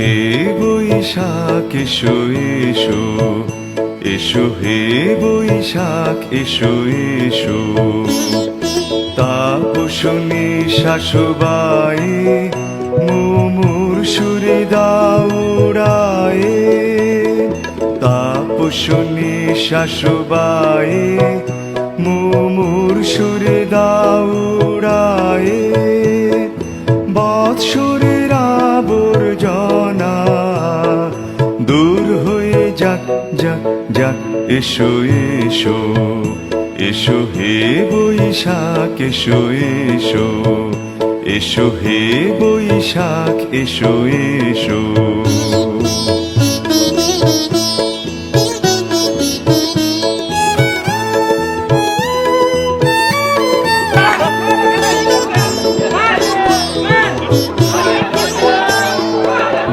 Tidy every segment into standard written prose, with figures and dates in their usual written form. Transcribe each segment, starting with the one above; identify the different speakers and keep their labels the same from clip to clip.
Speaker 1: হে বৈশাখ এসো এসো, এসো হে বৈশাখ এসো এসো। তাপসনী শাশুবাই মুমুর সুরে দাউড়ায়ে, তাপসনী শাশুবাই মুমুর সুরে দাউড়ায়ে। বৎসরের আবর্জনা দূর হয়ে যাক যাক যাক, এসো এসো, এসো হে বৈশাখ এসো এসো, এসো হে বৈশাখ এসো এসো।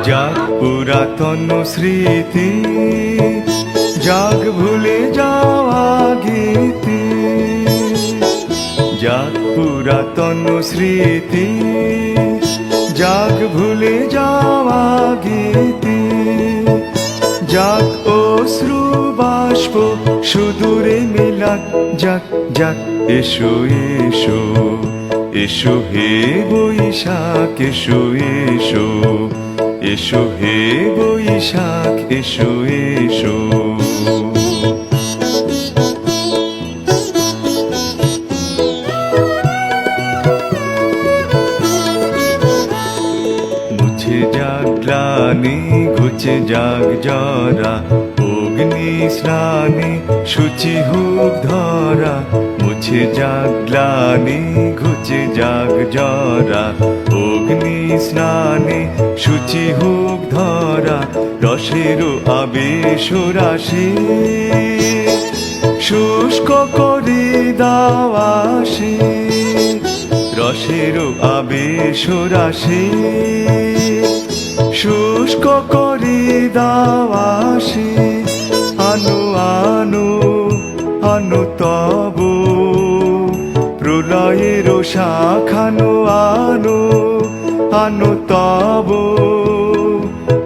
Speaker 1: যাক পুরাতন স্মৃতি, যাক ভুলে যাওয়া গীতি, যাক পুরাতন স্মৃতি, যাক ভুলে যাওয়া গীতি। যাক অশ্রু বাষ্প সুদূরে মেলাক, যাক যাক এসো এসো, এসো হে বৈশাখ এসো এসো, এসো হে বৈশাখ এসো এসো। মুছে যাক গ্লানি ঘুচে যাক জরা, অগ্নি স্নানে শুচি হোক ধরা। মুছে যাক গ্লানি ঘুচে যাক জরা, অগ্নি স্নানে শুচি হোক ধরা। রসের আবেশ রাশি শুষ্ক করে দাওয়াসি, রসের আবেশ রাশি শুষ্ক করে দাওয়াসি। আনো আনো আনো তব প্রলয়ের শাখানো, আনো আনো তব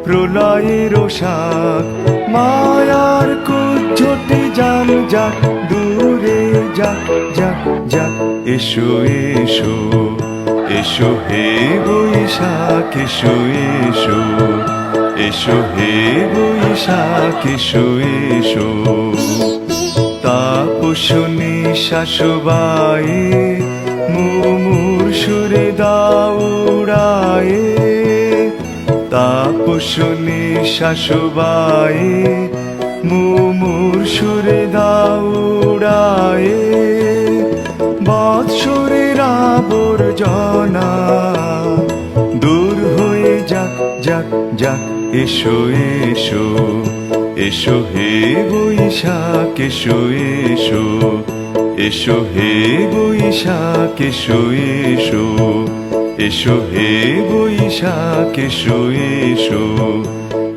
Speaker 1: প্রলয়ের শাখ। মায়ার কুজ্জটে যান যাক দূরে যাক যাক যাক, এসো এসো, এসো হে বৈশাখ এসো এসো, এসো হে বৈশাখ এসো এসো। তাপসনী শাশুবাই মুমুর সুরে দাউড়ায়ে, তাপসনী শাশুবাই মুমুর সুরে দাউড়ায়ে। বৎসরের আবর্জনা দূর হয়ে যাক যাক যাক, এসো এসো, এসো হে বৈশাখ এসো এসো, এসো হে বৈশাখ এসো এসো, এসো হে বৈশাখ এসো এসো,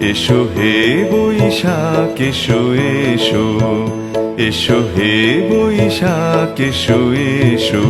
Speaker 1: এসো হে বৈশাখ এসো এসো, এসো হে বৈশাখ এসো এসো।